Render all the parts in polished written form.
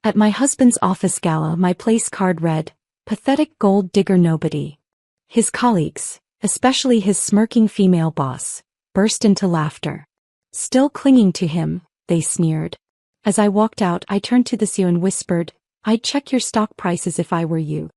At my husband's office gala, my place card read, "Pathetic gold digger nobody." His colleagues, especially his smirking female boss, burst into laughter. "Still clinging to him," they sneered. As I walked out, I turned to the CEO and whispered, "I'd check your stock prices if I were you."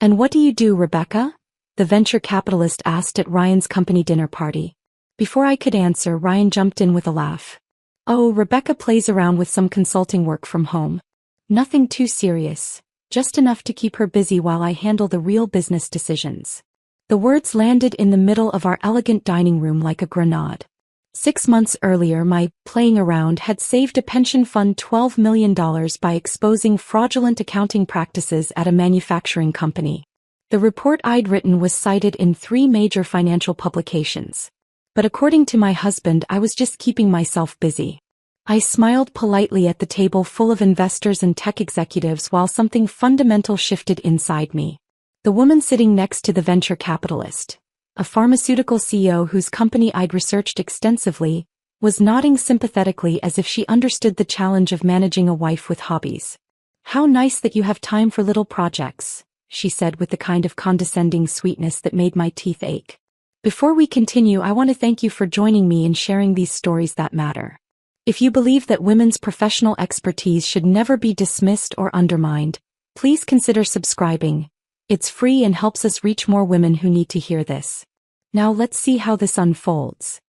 "And what do you do, Rebecca?" the venture capitalist asked at Ryan's company dinner party. Before I could answer, Ryan jumped in with a laugh. "Oh, Rebecca plays around with some consulting work from home. Nothing too serious, just enough to keep her busy while I handle the real business decisions." The words landed in the middle of our elegant dining room like a grenade. 6 months earlier, my playing around had saved a pension fund $12 million by exposing fraudulent accounting practices at a manufacturing company. The report I'd written was cited in 3 major financial publications. But according to my husband, I was just keeping myself busy. I smiled politely at the table full of investors and tech executives while something fundamental shifted inside me. The woman sitting next to the venture capitalist, a pharmaceutical CEO whose company I'd researched extensively, was nodding sympathetically as if she understood the challenge of managing a wife with hobbies. "How nice that you have time for little projects," she said with the kind of condescending sweetness that made my teeth ache. "Before we continue, I want to thank you for joining me in sharing these stories that matter. If you believe that women's professional expertise should never be dismissed or undermined, please consider subscribing. It's free and helps us reach more women who need to hear this. Now let's see how this unfolds."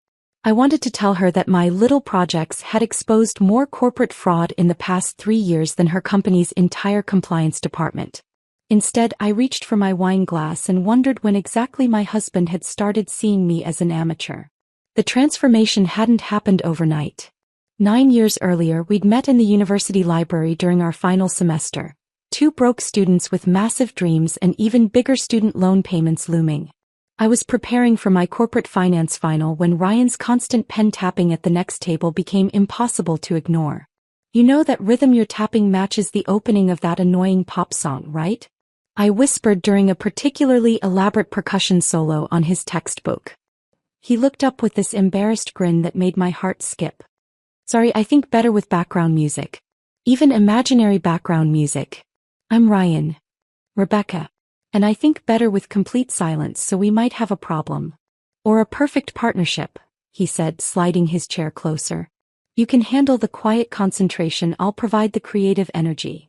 I wanted to tell her that my little projects had exposed more corporate fraud in the past 3 years than her company's entire compliance department. Instead, I reached for my wine glass and wondered when exactly my husband had started seeing me as an amateur. The transformation hadn't happened overnight. 9 years earlier, we'd met in the university library during our final semester, 2 broke students with massive dreams and even bigger student loan payments looming. I was preparing for my corporate finance final when Ryan's constant pen tapping at the next table became impossible to ignore. "You know that rhythm you're tapping matches the opening of that annoying pop song, right?" I whispered during a particularly elaborate percussion solo on his textbook. He looked up with this embarrassed grin that made my heart skip. "Sorry, I think better with background music. Even imaginary background music. I'm Ryan. Rebecca. And I think better with complete silence, so we might have a problem. Or a perfect partnership," he said, sliding his chair closer. "You can handle the quiet concentration, I'll provide the creative energy."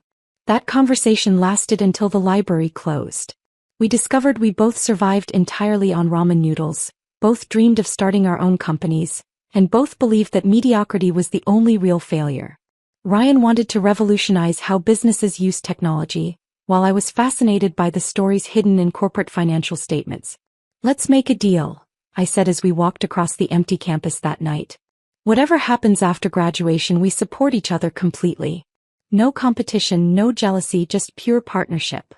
That conversation lasted until the library closed. We discovered we both survived entirely on ramen noodles, both dreamed of starting our own companies, and both believed that mediocrity was the only real failure. Ryan wanted to revolutionize how businesses use technology, while I was fascinated by the stories hidden in corporate financial statements. "Let's make a deal," I said as we walked across the empty campus that night. "Whatever happens after graduation, we support each other completely. No competition, no jealousy, just pure partnership.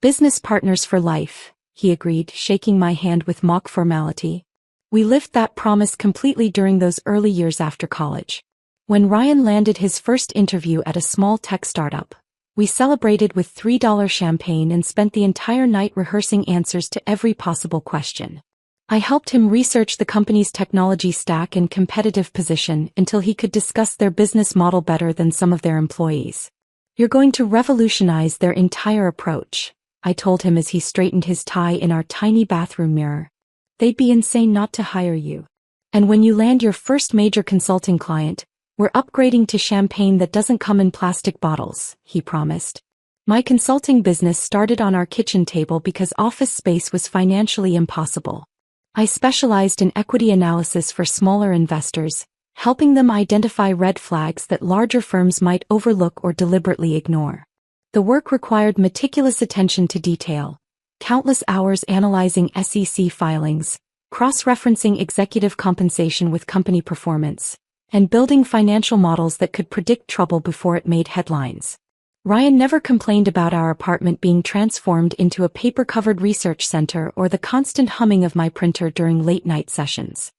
Business partners for life," he agreed, shaking my hand with mock formality. We lived that promise completely during those early years after college. When Ryan landed his first interview at a small tech startup, we celebrated with $3 champagne and spent the entire night rehearsing answers to every possible question. I helped him research the company's technology stack and competitive position until he could discuss their business model better than some of their employees. "You're going to revolutionize their entire approach," I told him as he straightened his tie in our tiny bathroom mirror. "They'd be insane not to hire you. And when you land your first major consulting client, we're upgrading to champagne that doesn't come in plastic bottles," he promised. My consulting business started on our kitchen table because office space was financially impossible. I specialized in equity analysis for smaller investors, helping them identify red flags that larger firms might overlook or deliberately ignore. The work required meticulous attention to detail, countless hours analyzing SEC filings, cross-referencing executive compensation with company performance, and building financial models that could predict trouble before it made headlines. Ryan never complained about our apartment being transformed into a paper-covered research center or the constant humming of my printer during late-night sessions.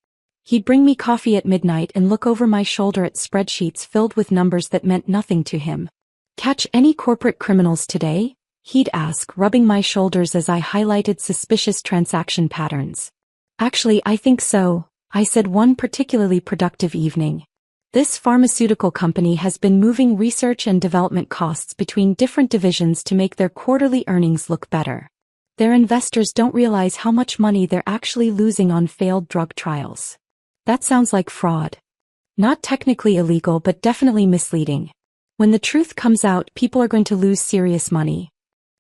He'd bring me coffee at midnight and look over my shoulder at spreadsheets filled with numbers that meant nothing to him. "Catch any corporate criminals today?" he'd ask, rubbing my shoulders as I highlighted suspicious transaction patterns. "Actually, I think so," I said one particularly productive evening. This pharmaceutical company has been moving research and development costs between different divisions to make their quarterly earnings look better. Their investors don't realize how much money they're actually losing on failed drug trials. That sounds like fraud. Not technically illegal, but definitely misleading. When the truth comes out, people are going to lose serious money.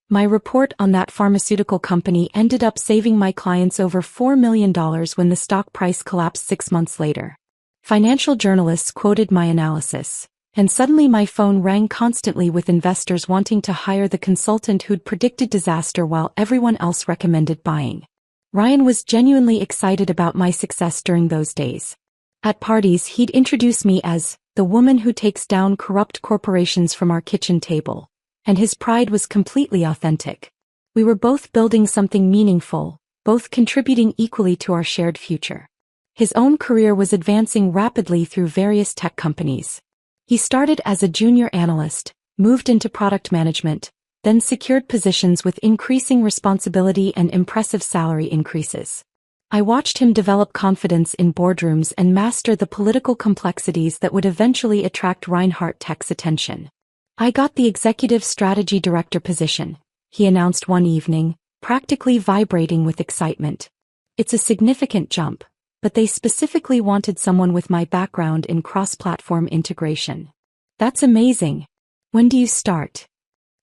My report on that pharmaceutical company ended up saving my clients over $4 million when the stock price collapsed 6 months later. Financial journalists quoted my analysis, and suddenly my phone rang constantly with investors wanting to hire the consultant who'd predicted disaster while everyone else recommended buying. Ryan was genuinely excited about my success during those days. At parties, he'd introduce me as the woman who takes down corrupt corporations from our kitchen table, and his pride was completely authentic. We were both building something meaningful, both contributing equally to our shared future. His own career was advancing rapidly through various tech companies. He started as a junior analyst, moved into product management, then secured positions with increasing responsibility and impressive salary increases. I watched him develop confidence in boardrooms and master the political complexities that would eventually attract Reinhardt Tech's attention. I got the executive strategy director position, he announced one evening, practically vibrating with excitement. It's a significant jump, but they specifically wanted someone with my background in cross-platform integration. That's amazing. When do you start?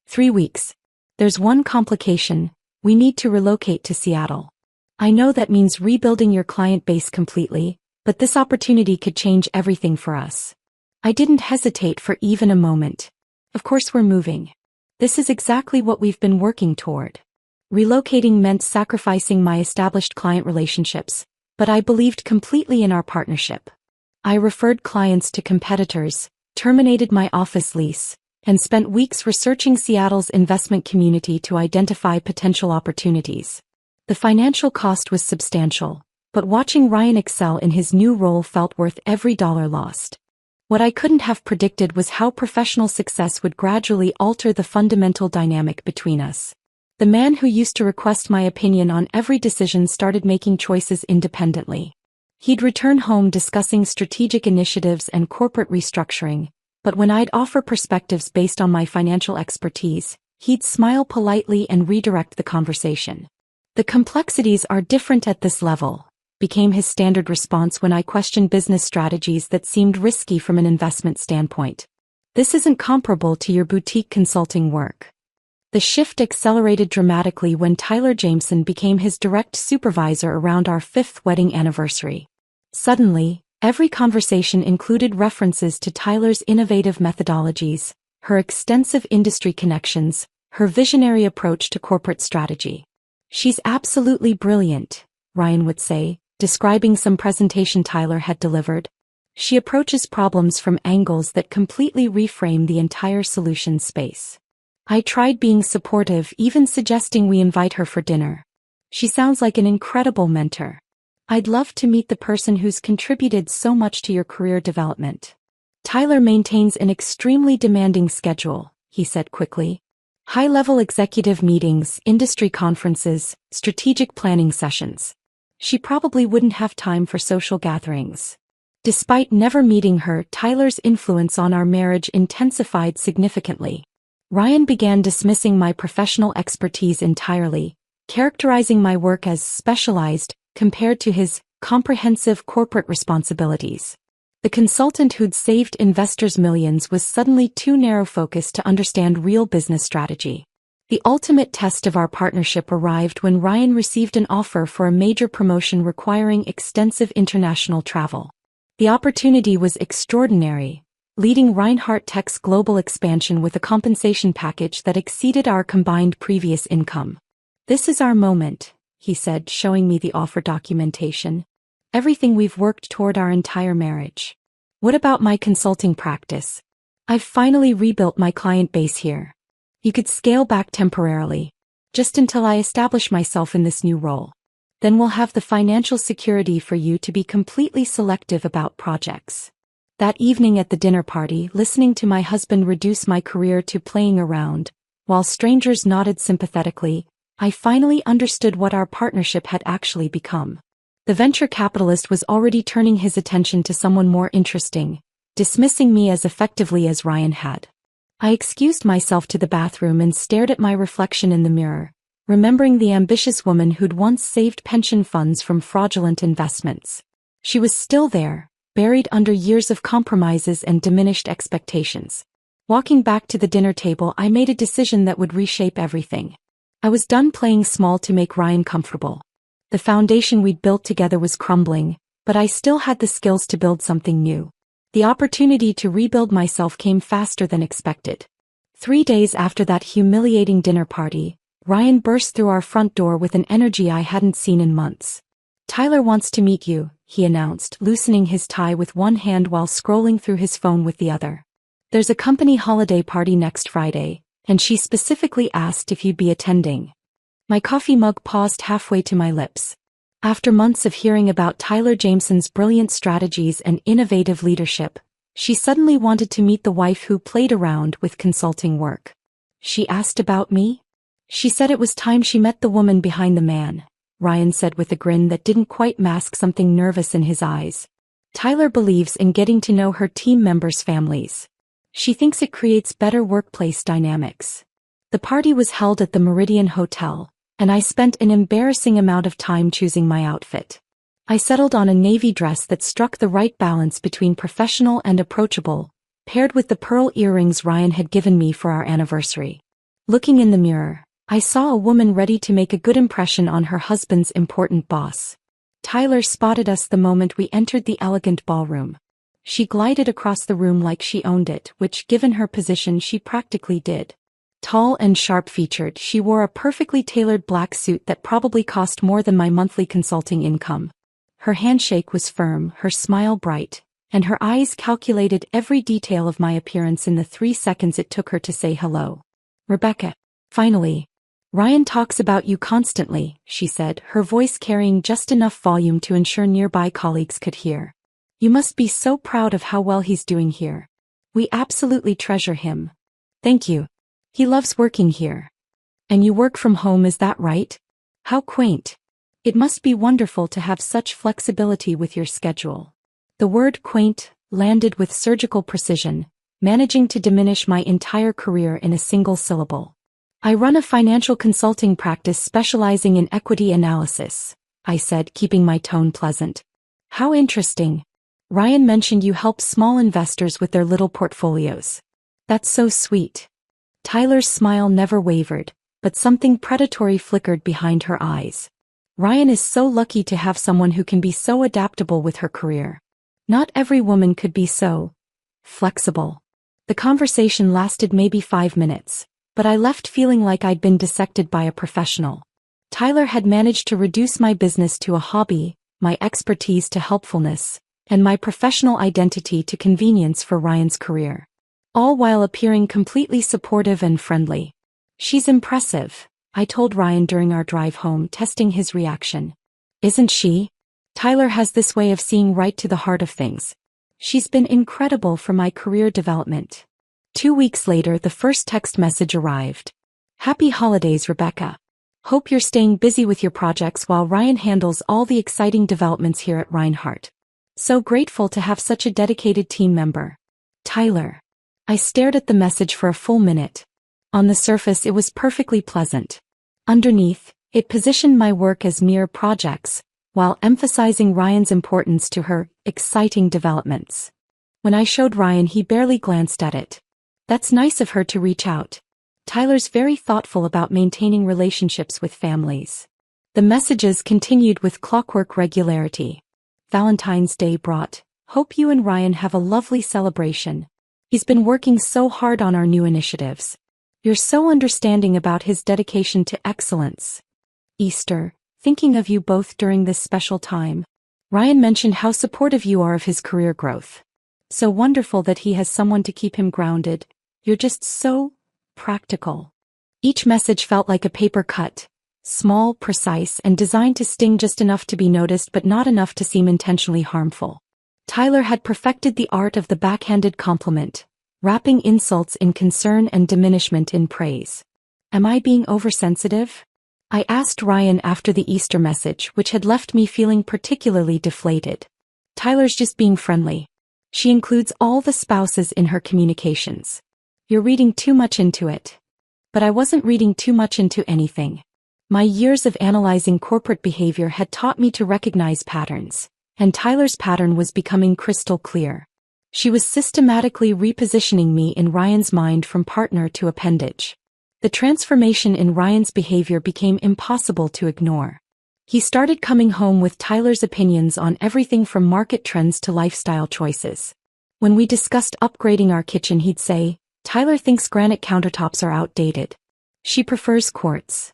3 weeks. There's one complication: we need to relocate to Seattle. I know that means rebuilding your client base completely, but this opportunity could change everything for us. I didn't hesitate for even a moment. Of course we're moving. This is exactly what we've been working toward. Relocating meant sacrificing my established client relationships, but I believed completely in our partnership. I referred clients to competitors, terminated my office lease, and spent weeks researching Seattle's investment community to identify potential opportunities. The financial cost was substantial, but watching Ryan excel in his new role felt worth every dollar lost. What I couldn't have predicted was how professional success would gradually alter the fundamental dynamic between us. The man who used to request my opinion on every decision started making choices independently. He'd return home discussing strategic initiatives and corporate restructuring, but when I'd offer perspectives based on my financial expertise, he'd smile politely and redirect the conversation. "The complexities are different at this level," became his standard response when I questioned business strategies that seemed risky from an investment standpoint. "This isn't comparable to your boutique consulting work." The shift accelerated dramatically when Tyler Jameson became his direct supervisor around our 5th wedding anniversary. Suddenly, every conversation included references to Tyler's innovative methodologies, her extensive industry connections, her visionary approach to corporate strategy. "She's absolutely brilliant," Ryan would say, describing some presentation Tyler had delivered. "She approaches problems from angles that completely reframe the entire solution space." I tried being supportive, even suggesting we invite her for dinner. "She sounds like an incredible mentor. I'd love to meet the person who's contributed so much to your career development." "Tyler maintains an extremely demanding schedule," he said quickly. "High-level executive meetings, industry conferences, strategic planning sessions. She probably wouldn't have time for social gatherings." Despite never meeting her, Tyler's influence on our marriage intensified significantly. Ryan began dismissing my professional expertise entirely, characterizing my work as specialized compared to his comprehensive corporate responsibilities. The consultant who'd saved investors millions was suddenly too narrow-focused to understand real business strategy. The ultimate test of our partnership arrived when Ryan received an offer for a major promotion requiring extensive international travel. The opportunity was extraordinary, leading Reinhardt Tech's global expansion with a compensation package that exceeded our combined previous income. "This is our moment," he said, showing me the offer documentation. "Everything we've worked toward our entire marriage. What about my consulting practice? I've finally rebuilt my client base here. You could scale back temporarily, just until I establish myself in this new role. Then we'll have the financial security for you to be completely selective about projects." That evening at the dinner party, listening to my husband reduce my career to playing around, while strangers nodded sympathetically, I finally understood what our partnership had actually become. The venture capitalist was already turning his attention to someone more interesting, dismissing me as effectively as Ryan had. I excused myself to the bathroom and stared at my reflection in the mirror, remembering the ambitious woman who'd once saved pension funds from fraudulent investments. She was still there, buried under years of compromises and diminished expectations. Walking back to the dinner table, I made a decision that would reshape everything. I was done playing small to make Ryan comfortable. The foundation we'd built together was crumbling, but I still had the skills to build something new. The opportunity to rebuild myself came faster than expected. 3 days after that humiliating dinner party, Ryan burst through our front door with an energy I hadn't seen in months. "Tyler wants to meet you," he announced, loosening his tie with one hand while scrolling through his phone with the other. "There's a company holiday party next Friday, and she specifically asked if you'd be attending." My coffee mug paused halfway to my lips. After months of hearing about Tyler Jameson's brilliant strategies and innovative leadership, she suddenly wanted to meet the wife who played around with consulting work. She asked about me? She said it was time she met the woman behind the man, Ryan said with a grin that didn't quite mask something nervous in his eyes. Tyler believes in getting to know her team members' families. She thinks it creates better workplace dynamics. The party was held at the Meridian Hotel, and I spent an embarrassing amount of time choosing my outfit. I settled on a navy dress that struck the right balance between professional and approachable, paired with the pearl earrings Ryan had given me for our anniversary. Looking in the mirror, I saw a woman ready to make a good impression on her husband's important boss. Tyler spotted us the moment we entered the elegant ballroom. She glided across the room like she owned it, which, given her position, she practically did. Tall and sharp-featured, she wore a perfectly tailored black suit that probably cost more than my monthly consulting income. Her handshake was firm, her smile bright, and her eyes calculated every detail of my appearance in the 3 seconds it took her to say hello. "Rebecca." Finally. "Ryan talks about you constantly," she said, her voice carrying just enough volume to ensure nearby colleagues could hear. "You must be so proud of how well he's doing here. We absolutely treasure him." "Thank you. He loves working here." "And you work from home, is that right? How quaint. It must be wonderful to have such flexibility with your schedule." The word quaint landed with surgical precision, managing to diminish my entire career in a single syllable. "I run a financial consulting practice specializing in equity analysis," I said, keeping my tone pleasant. "How interesting. Ryan mentioned you help small investors with their little portfolios. That's so sweet." Tyler's smile never wavered, but something predatory flickered behind her eyes. "Ryan is so lucky to have someone who can be so adaptable with her career. Not every woman could be so flexible." The conversation lasted maybe 5 minutes, but I left feeling like I'd been dissected by a professional. Tyler had managed to reduce my business to a hobby, my expertise to helpfulness, and my professional identity to convenience for Ryan's career. All while appearing completely supportive and friendly. "She's impressive," I told Ryan during our drive home, testing his reaction. "Isn't she? Tyler has this way of seeing right to the heart of things. She's been incredible for my career development." 2 weeks later, the first text message arrived. "Happy holidays, Rebecca. Hope you're staying busy with your projects while Ryan handles all the exciting developments here at Reinhardt. So grateful to have such a dedicated team member. Tyler." I stared at the message for a full minute. On the surface, it was perfectly pleasant. Underneath, it positioned my work as mere projects, while emphasizing Ryan's importance to her exciting developments. When I showed Ryan, he barely glanced at it. "That's nice of her to reach out. Tyler's very thoughtful about maintaining relationships with families." The messages continued with clockwork regularity. Valentine's Day brought, "Hope you and Ryan have a lovely celebration. He's been working so hard on our new initiatives. You're so understanding about his dedication to excellence." Easter, "Thinking of you both during this special time. Ryan mentioned how supportive you are of his career growth. So wonderful that he has someone to keep him grounded. You're just so practical." Each message felt like a paper cut, small, precise, and designed to sting just enough to be noticed but not enough to seem intentionally harmful. Tyler had perfected the art of the backhanded compliment, wrapping insults in concern and diminishment in praise. "Am I being oversensitive?" I asked Ryan after the Easter message, which had left me feeling particularly deflated. "Tyler's just being friendly. She includes all the spouses in her communications. You're reading too much into it. But I wasn't reading too much into anything. My years of analyzing corporate behavior had taught me to recognize patterns, and Tyler's pattern was becoming crystal clear. She was systematically repositioning me in Ryan's mind from partner to appendage. The transformation in Ryan's behavior became impossible to ignore. He started coming home with Tyler's opinions on everything from market trends to lifestyle choices. When we discussed upgrading our kitchen, he'd say, "Tyler thinks granite countertops are outdated. She prefers quartz."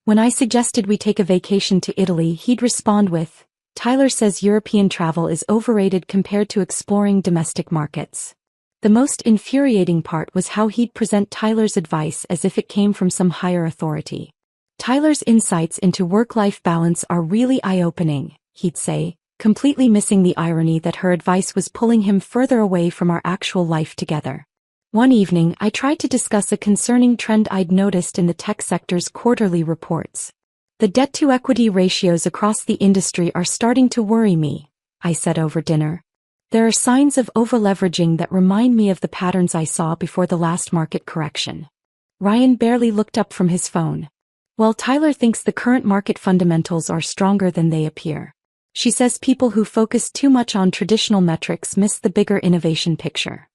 When I suggested we take a vacation to Italy, he'd respond with, "Tyler says European travel is overrated compared to exploring domestic markets." The most infuriating part was how he'd present Tyler's advice as if it came from some higher authority. "Tyler's insights into work-life balance are really eye-opening," he'd say, completely missing the irony that her advice was pulling him further away from our actual life together. One evening, I tried to discuss a concerning trend I'd noticed in the tech sector's quarterly reports. "The debt-to-equity ratios across the industry are starting to worry me," I said over dinner. "There are signs of over-leveraging that remind me of the patterns I saw before the last market correction." Ryan barely looked up from his phone. "Well, Tyler thinks the current market fundamentals are stronger than they appear. She says people who focus too much on traditional metrics miss the bigger innovation picture."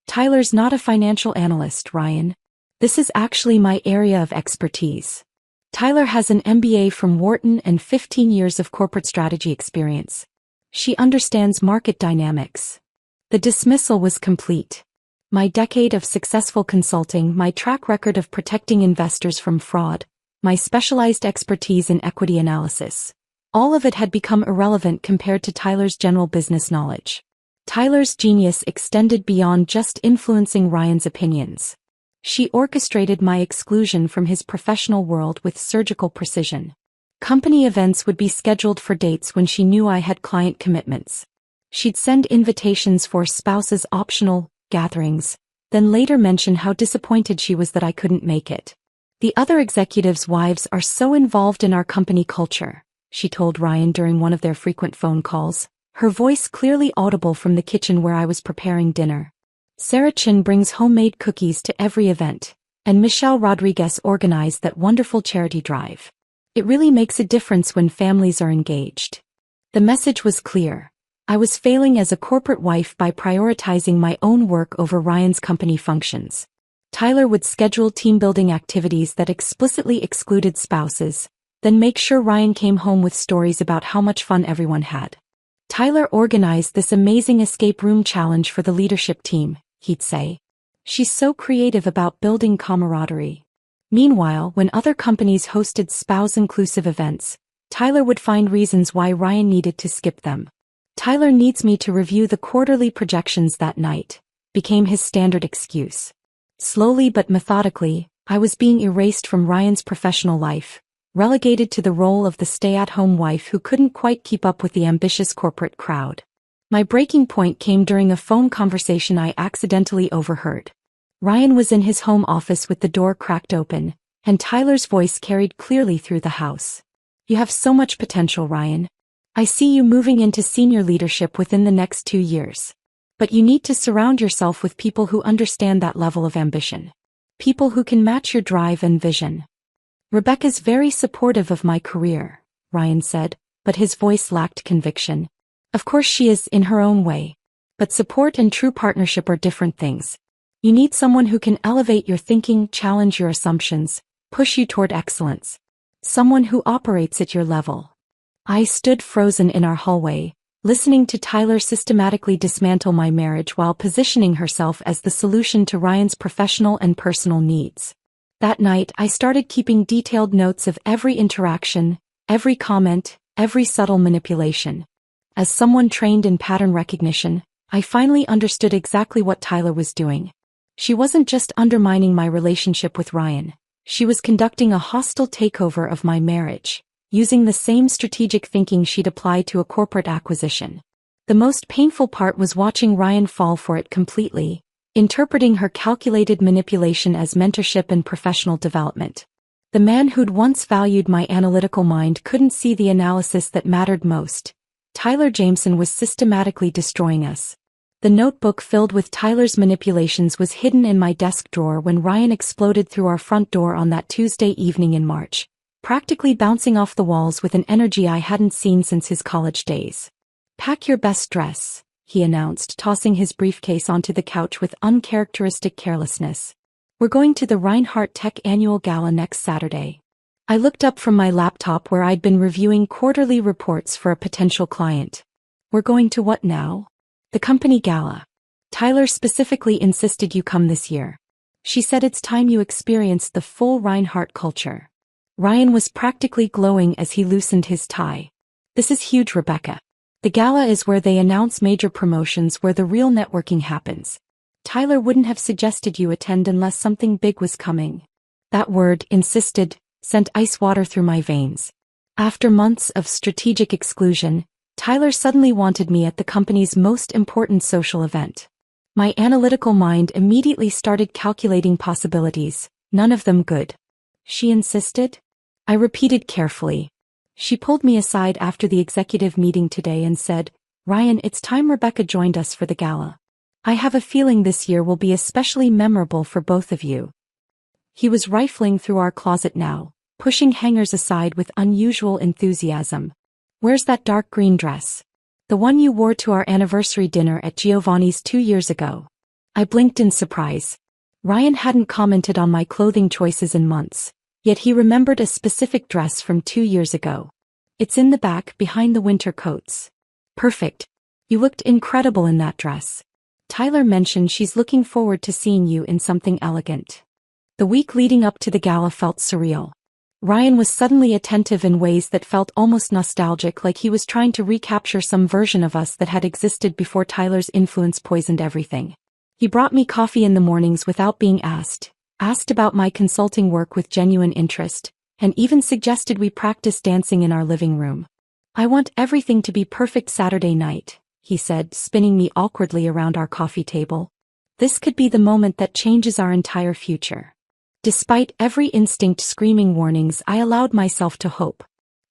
"Tyler's not a financial analyst, Ryan. This is actually my area of expertise. Tyler has an MBA from Wharton and 15 years of corporate strategy experience. She understands market dynamics." The dismissal was complete. My decade of successful consulting, my track record of protecting investors from fraud, my specialized expertise in equity analysis, all of it had become irrelevant compared to Tyler's general business knowledge. Tyler's genius extended beyond just influencing Ryan's opinions. She orchestrated my exclusion from his professional world with surgical precision. Company events would be scheduled for dates when she knew I had client commitments. She'd send invitations for spouses' optional gatherings, then later mention how disappointed she was that I couldn't make it. "The other executives' wives are so involved in our company culture," she told Ryan during one of their frequent phone calls, her voice clearly audible from the kitchen where I was preparing dinner. "Sarah Chin brings homemade cookies to every event, and Michelle Rodriguez organized that wonderful charity drive. It really makes a difference when families are engaged." The message was clear. I was failing as a corporate wife by prioritizing my own work over Ryan's company functions. Tyler would schedule team-building activities that explicitly excluded spouses, then make sure Ryan came home with stories about how much fun everyone had. "Tyler organized this amazing escape room challenge for the leadership team," he'd say. "She's so creative about building camaraderie." Meanwhile, when other companies hosted spouse-inclusive events, Tyler would find reasons why Ryan needed to skip them. "Tyler needs me to review the quarterly projections that night," became his standard excuse. Slowly but methodically, I was being erased from Ryan's professional life, relegated to the role of the stay-at-home wife who couldn't quite keep up with the ambitious corporate crowd. My breaking point came during a phone conversation I accidentally overheard. Ryan was in his home office with the door cracked open, and Tyler's voice carried clearly through the house. "You have so much potential, Ryan. I see you moving into senior leadership within the next 2 years. But you need to surround yourself with people who understand that level of ambition. People who can match your drive and vision." "Rebecca's very supportive of my career," Ryan said, but his voice lacked conviction. "Of course she is in her own way. But support and true partnership are different things. You need someone who can elevate your thinking, challenge your assumptions, push you toward excellence. Someone who operates at your level." I stood frozen in our hallway, listening to Tyler systematically dismantle my marriage while positioning herself as the solution to Ryan's professional and personal needs. That night, I started keeping detailed notes of every interaction, every comment, every subtle manipulation. As someone trained in pattern recognition, I finally understood exactly what Tyler was doing. She wasn't just undermining my relationship with Ryan. She was conducting a hostile takeover of my marriage, using the same strategic thinking she'd applied to a corporate acquisition. The most painful part was watching Ryan fall for it completely, interpreting her calculated manipulation as mentorship and professional development. The man who'd once valued my analytical mind couldn't see the analysis that mattered most. Tyler Jameson was systematically destroying us. The notebook filled with Tyler's manipulations was hidden in my desk drawer when Ryan exploded through our front door on that Tuesday evening in March, practically bouncing off the walls with an energy I hadn't seen since his college days. "Pack your best dress," he announced, tossing his briefcase onto the couch with uncharacteristic carelessness. "We're going to the Reinhardt Tech Annual Gala next Saturday." I looked up from my laptop where I'd been reviewing quarterly reports for a potential client. "We're going to what now?" "The company gala. Tyler specifically insisted you come this year. She said it's time you experienced the full Reinhardt culture." Ryan was practically glowing as he loosened his tie. "This is huge, Rebecca. The gala is where they announce major promotions, where the real networking happens. Tyler wouldn't have suggested you attend unless something big was coming." That word, insisted, sent ice water through my veins. After months of strategic exclusion, Tyler suddenly wanted me at the company's most important social event. My analytical mind immediately started calculating possibilities, none of them good. "She insisted?" I repeated carefully. "She pulled me aside after the executive meeting today and said, 'Ryan, it's time Rebecca joined us for the gala. I have a feeling this year will be especially memorable for both of you.'" He was rifling through our closet now, pushing hangers aside with unusual enthusiasm. "Where's that dark green dress?" "The one you wore to our anniversary dinner at Giovanni's 2 years ago." I blinked in surprise. Ryan hadn't commented on my clothing choices in months, yet he remembered a specific dress from 2 years ago. "It's in the back behind the winter coats." "Perfect. You looked incredible in that dress. Tyler mentioned she's looking forward to seeing you in something elegant." The week leading up to the gala felt surreal. Ryan was suddenly attentive in ways that felt almost nostalgic, like he was trying to recapture some version of us that had existed before Tyler's influence poisoned everything. He brought me coffee in the mornings without being asked about my consulting work with genuine interest, and even suggested we practice dancing in our living room. "I want everything to be perfect Saturday night," he said, spinning me awkwardly around our coffee table. "This could be the moment that changes our entire future." Despite every instinct screaming warnings, I allowed myself to hope.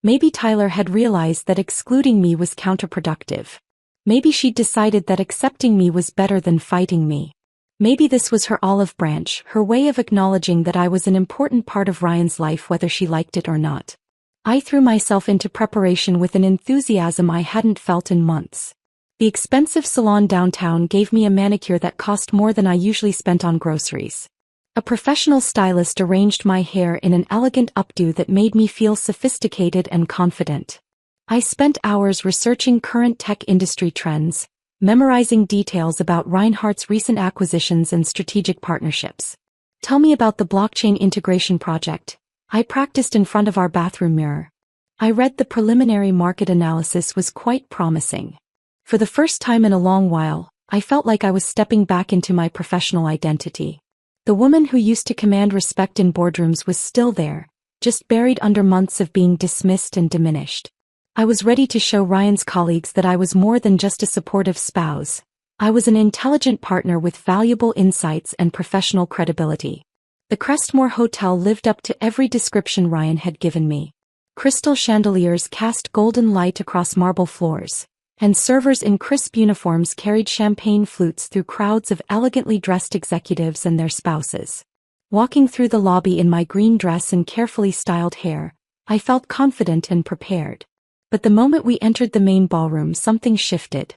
Maybe Tyler had realized that excluding me was counterproductive. Maybe she'd decided that accepting me was better than fighting me. Maybe this was her olive branch, her way of acknowledging that I was an important part of Ryan's life whether she liked it or not. I threw myself into preparation with an enthusiasm I hadn't felt in months. The expensive salon downtown gave me a manicure that cost more than I usually spent on groceries. A professional stylist arranged my hair in an elegant updo that made me feel sophisticated and confident. I spent hours researching current tech industry trends, memorizing details about Reinhardt's recent acquisitions and strategic partnerships. "Tell me about the blockchain integration project." I practiced in front of our bathroom mirror. I read the preliminary market analysis was quite promising. For the first time in a long while, I felt like I was stepping back into my professional identity. The woman who used to command respect in boardrooms was still there, just buried under months of being dismissed and diminished. I was ready to show Ryan's colleagues that I was more than just a supportive spouse. I was an intelligent partner with valuable insights and professional credibility. The Crestmore Hotel lived up to every description Ryan had given me. Crystal chandeliers cast golden light across marble floors, and servers in crisp uniforms carried champagne flutes through crowds of elegantly dressed executives and their spouses. Walking through the lobby in my green dress and carefully styled hair, I felt confident and prepared. But the moment we entered the main ballroom, something shifted.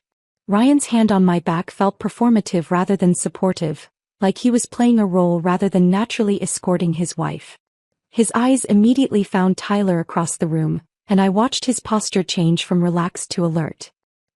Ryan's hand on my back felt performative rather than supportive, like he was playing a role rather than naturally escorting his wife. His eyes immediately found Tyler across the room, and I watched his posture change from relaxed to alert.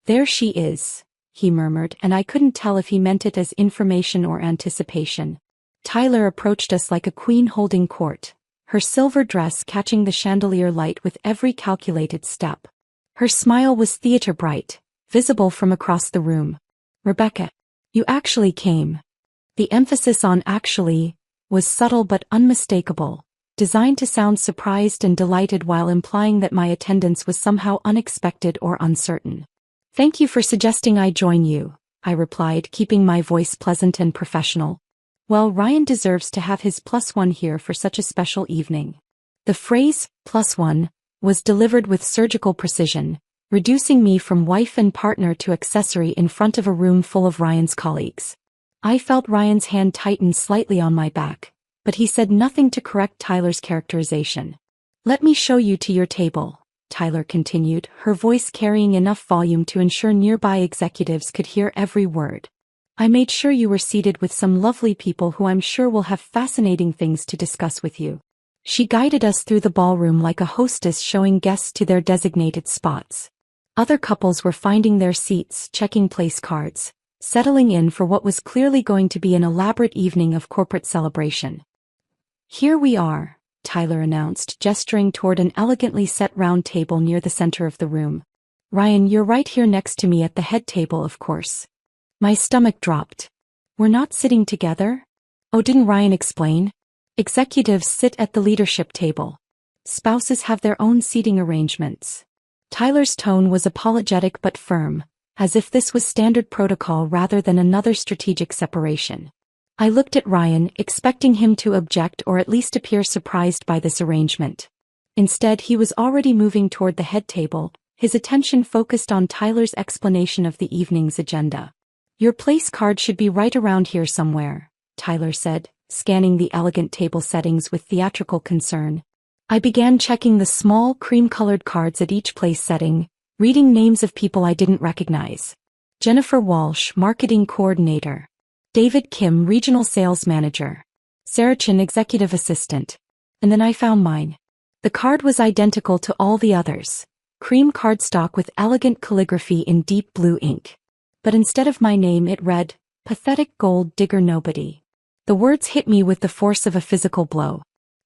"There she is," he murmured, and I couldn't tell if he meant it as information or anticipation. Tyler approached us like a queen holding court, her silver dress catching the chandelier light with every calculated step. Her smile was theater bright, visible from across the room. "Rebecca, you actually came." The emphasis on "actually" was subtle but unmistakable, designed to sound surprised and delighted while implying that my attendance was somehow unexpected or uncertain. "Thank you for suggesting I join you," I replied, keeping my voice pleasant and professional. "Well, Ryan deserves to have his +1 here for such a special evening." The phrase, +1, was delivered with surgical precision, reducing me from wife and partner to accessory in front of a room full of Ryan's colleagues. I felt Ryan's hand tighten slightly on my back, but he said nothing to correct Tyler's characterization. "Let me show you to your table," Tyler continued, her voice carrying enough volume to ensure nearby executives could hear every word. "I made sure you were seated with some lovely people who I'm sure will have fascinating things to discuss with you." She guided us through the ballroom like a hostess showing guests to their designated spots. Other couples were finding their seats, checking place cards, settling in for what was clearly going to be an elaborate evening of corporate celebration. "Here we are," Tyler announced, gesturing toward an elegantly set round table near the center of the room. "Ryan, you're right here next to me at the head table, of course." My stomach dropped. "We're not sitting together?" "Oh, didn't Ryan explain? Executives sit at the leadership table. Spouses have their own seating arrangements." Tyler's tone was apologetic but firm, as if this was standard protocol rather than another strategic separation. I looked at Ryan, expecting him to object or at least appear surprised by this arrangement. Instead, he was already moving toward the head table, his attention focused on Tyler's explanation of the evening's agenda. "Your place card should be right around here somewhere," Tyler said, scanning the elegant table settings with theatrical concern. I began checking the small, cream-colored cards at each place setting, reading names of people I didn't recognize. Jennifer Walsh, Marketing Coordinator. David Kim, Regional Sales Manager. Sarah Chin, Executive Assistant. And then I found mine. The card was identical to all the others. Cream cardstock with elegant calligraphy in deep blue ink. But instead of my name it read, "Pathetic Gold Digger Nobody." The words hit me with the force of a physical blow.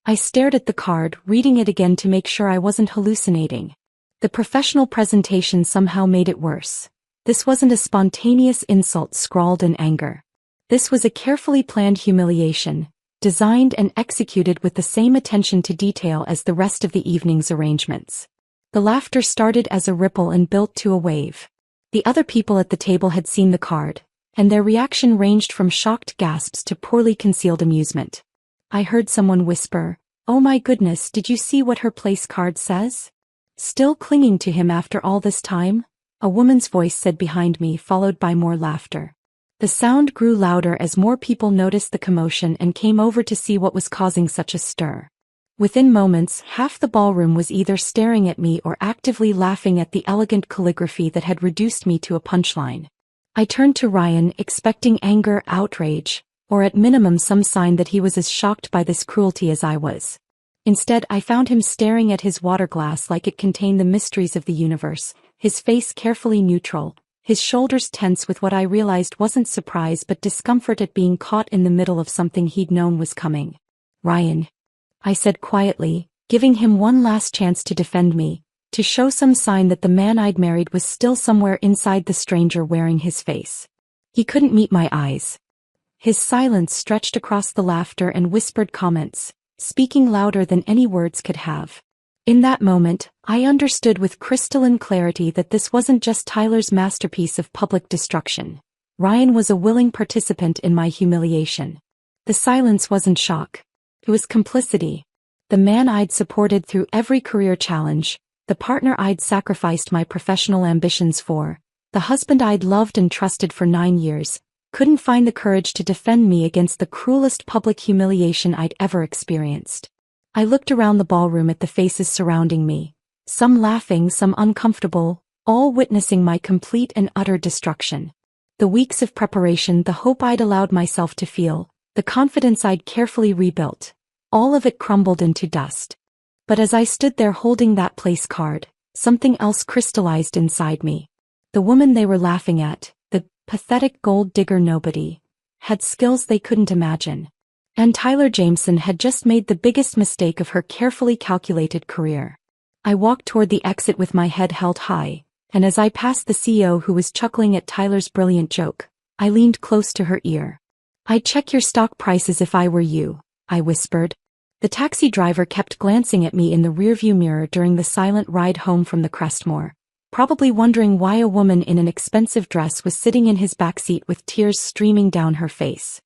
I stared at the card, reading it again to make sure I wasn't hallucinating. The professional presentation somehow made it worse. This wasn't a spontaneous insult scrawled in anger. This was a carefully planned humiliation, designed and executed with the same attention to detail as the rest of the evening's arrangements. The laughter started as a ripple and built to a wave. The other people at the table had seen the card, and their reaction ranged from shocked gasps to poorly concealed amusement. I heard someone whisper, "Oh my goodness, did you see what her place card says?" "Still clinging to him after all this time?" a woman's voice said behind me, followed by more laughter. The sound grew louder as more people noticed the commotion and came over to see what was causing such a stir. Within moments, half the ballroom was either staring at me or actively laughing at the elegant calligraphy that had reduced me to a punchline. I turned to Ryan, expecting anger, outrage, or at minimum some sign that he was as shocked by this cruelty as I was. Instead, I found him staring at his water glass like it contained the mysteries of the universe, his face carefully neutral, his shoulders tense with what I realized wasn't surprise but discomfort at being caught in the middle of something he'd known was coming. "Ryan," I said quietly, giving him one last chance to defend me, to show some sign that the man I'd married was still somewhere inside the stranger wearing his face. He couldn't meet my eyes. His silence stretched across the laughter and whispered comments, speaking louder than any words could have. In that moment, I understood with crystalline clarity that this wasn't just Tyler's masterpiece of public destruction. Ryan was a willing participant in my humiliation. The silence wasn't shock. It was complicity. The man I'd supported through every career challenge, the partner I'd sacrificed my professional ambitions for, the husband I'd loved and trusted for 9 years, couldn't find the courage to defend me against the cruelest public humiliation I'd ever experienced. I looked around the ballroom at the faces surrounding me, some laughing, some uncomfortable, all witnessing my complete and utter destruction. The weeks of preparation, the hope I'd allowed myself to feel, the confidence I'd carefully rebuilt, all of it crumbled into dust. But as I stood there holding that place card, something else crystallized inside me. The woman they were laughing at, the pathetic gold digger nobody, had skills they couldn't imagine. And Tyler Jameson had just made the biggest mistake of her carefully calculated career. I walked toward the exit with my head held high, and as I passed the CEO who was chuckling at Tyler's brilliant joke, I leaned close to her ear. "I'd check your stock prices if I were you," I whispered. The taxi driver kept glancing at me in the rearview mirror during the silent ride home from the Crestmore, probably wondering why a woman in an expensive dress was sitting in his backseat with tears streaming down her face.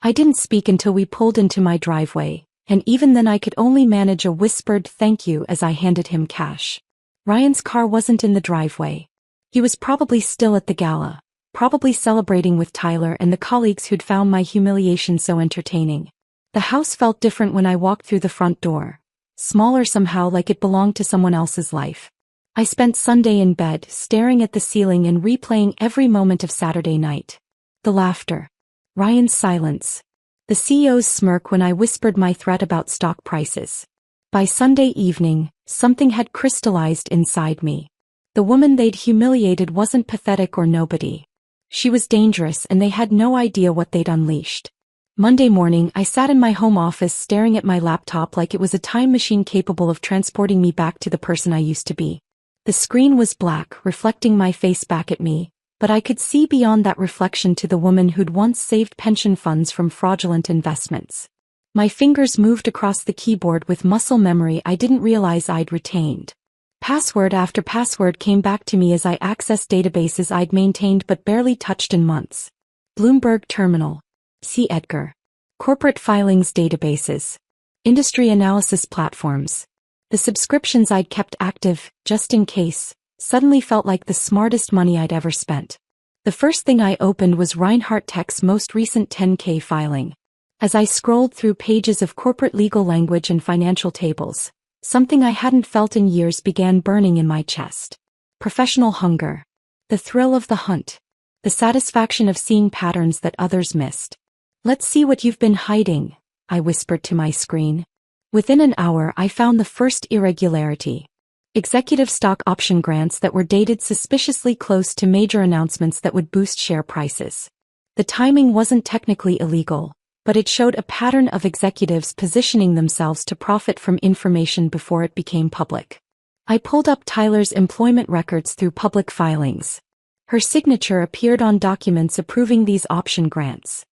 I didn't speak until we pulled into my driveway, and even then I could only manage a whispered thank you as I handed him cash. Ryan's car wasn't in the driveway. He was probably still at the gala, probably celebrating with Tyler and the colleagues who'd found my humiliation so entertaining. The house felt different when I walked through the front door. Smaller somehow, like it belonged to someone else's life. I spent Sunday in bed, staring at the ceiling and replaying every moment of Saturday night. The laughter. Ryan's silence. The CEO's smirk when I whispered my threat about stock prices. By Sunday evening, something had crystallized inside me. The woman they'd humiliated wasn't pathetic or nobody. She was dangerous, and they had no idea what they'd unleashed. Monday morning, I sat in my home office staring at my laptop like it was a time machine capable of transporting me back to the person I used to be. The screen was black, reflecting my face back at me, but I could see beyond that reflection to the woman who'd once saved pension funds from fraudulent investments. My fingers moved across the keyboard with muscle memory I didn't realize I'd retained. Password after password came back to me as I accessed databases I'd maintained but barely touched in months. Bloomberg Terminal. C. Edgar. Corporate filings databases. Industry analysis platforms. The subscriptions I'd kept active, just in case, suddenly felt like the smartest money I'd ever spent. The first thing I opened was Reinhardt Tech's most recent 10K filing. As I scrolled through pages of corporate legal language and financial tables, something I hadn't felt in years began burning in my chest. Professional hunger. The thrill of the hunt. The satisfaction of seeing patterns that others missed. "Let's see what you've been hiding," I whispered to my screen. Within an hour, I found the first irregularity. Executive stock option grants that were dated suspiciously close to major announcements that would boost share prices. The timing wasn't technically illegal, but it showed a pattern of executives positioning themselves to profit from information before it became public. I pulled up Tyler's employment records through public filings. Her signature appeared on documents approving these option grants.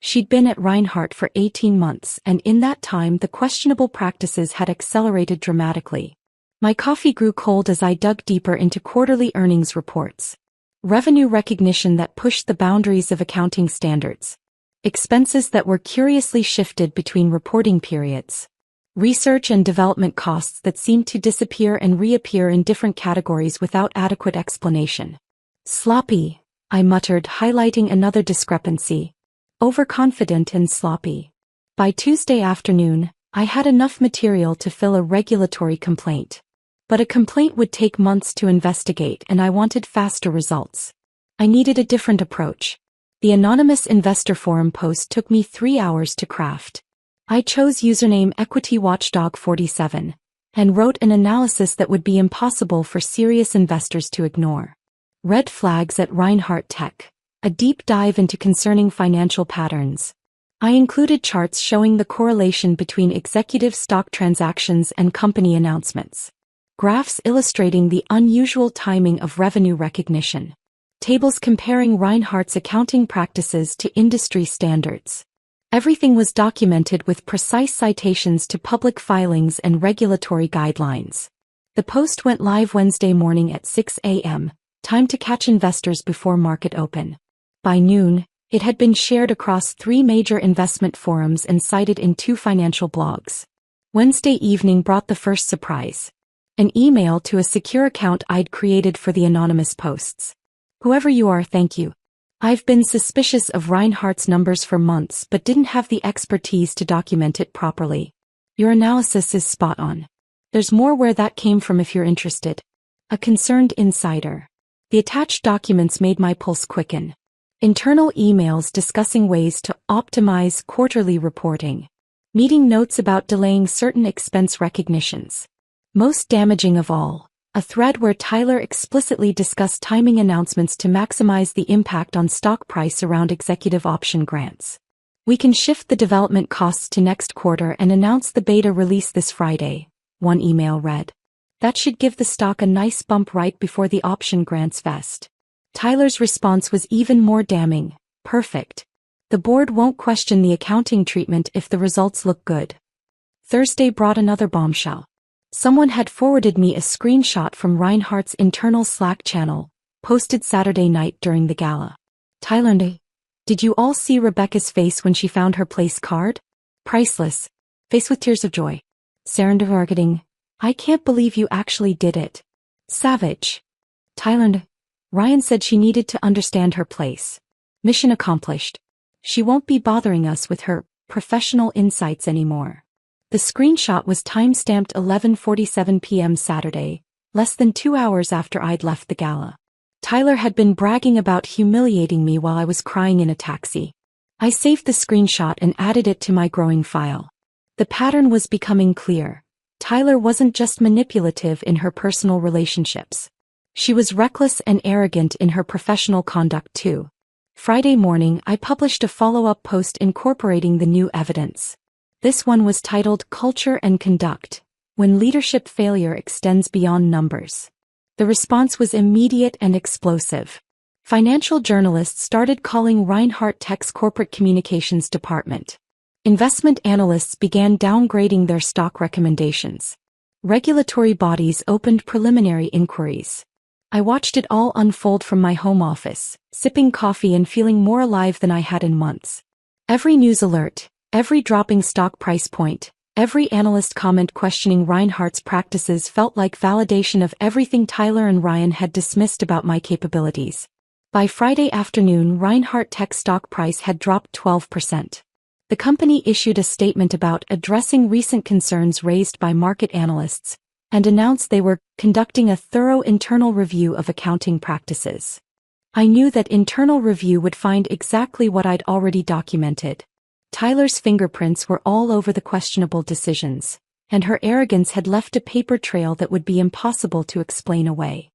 She'd been at Reinhardt for 18 months, and in that time the questionable practices had accelerated dramatically. My coffee grew cold as I dug deeper into quarterly earnings reports. Revenue recognition that pushed the boundaries of accounting standards. Expenses that were curiously shifted between reporting periods. Research and development costs that seemed to disappear and reappear in different categories without adequate explanation. Sloppy, I muttered, highlighting another discrepancy. Overconfident and sloppy. By Tuesday afternoon, I had enough material to fill a regulatory complaint. But a complaint would take months to investigate, and I wanted faster results. I needed a different approach. The anonymous investor forum post took me 3 hours to craft. I chose username EquityWatchdog47 and wrote an analysis that would be impossible for serious investors to ignore. Red flags at Reinhardt Tech. A deep dive into concerning financial patterns. I included charts showing the correlation between executive stock transactions and company announcements. Graphs illustrating the unusual timing of revenue recognition. Tables comparing Reinhardt's accounting practices to industry standards. Everything was documented with precise citations to public filings and regulatory guidelines. The post went live Wednesday morning at 6 a.m., time to catch investors before market open. By noon, it had been shared across 3 major investment forums and cited in 2 financial blogs. Wednesday evening brought the first surprise. An email to a secure account I'd created for the anonymous posts. "Whoever you are, thank you. I've been suspicious of Reinhardt's numbers for months but didn't have the expertise to document it properly. Your analysis is spot on. There's more where that came from if you're interested." A concerned insider. The attached documents made my pulse quicken. Internal emails discussing ways to optimize quarterly reporting. Meeting notes about delaying certain expense recognitions. Most damaging of all, a thread where Tyler explicitly discussed timing announcements to maximize the impact on stock price around executive option grants. "We can shift the development costs to next quarter and announce the beta release this Friday," one email read. "That should give the stock a nice bump right before the option grants vest." Tyler's response was even more damning. "Perfect. The board won't question the accounting treatment if the results look good." Thursday brought another bombshell. Someone had forwarded me a screenshot from Reinhardt's internal Slack channel, posted Saturday night during the gala. "Tyler, did you all see Rebecca's face when she found her place card? Priceless. Face with tears of joy. Serendipity. I can't believe you actually did it. Savage. Tyler. Ryan said she needed to understand her place. Mission accomplished. She won't be bothering us with her professional insights anymore. The screenshot was time-stamped 11:47 p.m. Saturday, less than 2 hours after I'd left the gala. Tyler had been bragging about humiliating me while I was crying in a taxi. I saved the screenshot and added it to my growing file. The pattern was becoming clear. Tyler wasn't just manipulative in her personal relationships. She was reckless and arrogant in her professional conduct too. Friday morning, I published a follow-up post incorporating the new evidence. This one was titled Culture and Conduct: When Leadership Failure Extends Beyond Numbers. The response was immediate and explosive. Financial journalists started calling Reinhardt Tech's corporate communications department. Investment analysts began downgrading their stock recommendations. Regulatory bodies opened preliminary inquiries. I watched it all unfold from my home office, sipping coffee and feeling more alive than I had in months. Every news alert, every dropping stock price point, every analyst comment questioning Reinhardt's practices felt like validation of everything Tyler and Ryan had dismissed about my capabilities. By Friday afternoon, Reinhardt Tech's stock price had dropped 12%. The company issued a statement about addressing recent concerns raised by market analysts, and announced they were conducting a thorough internal review of accounting practices. I knew that internal review would find exactly what I'd already documented. Tyler's fingerprints were all over the questionable decisions, and her arrogance had left a paper trail that would be impossible to explain away.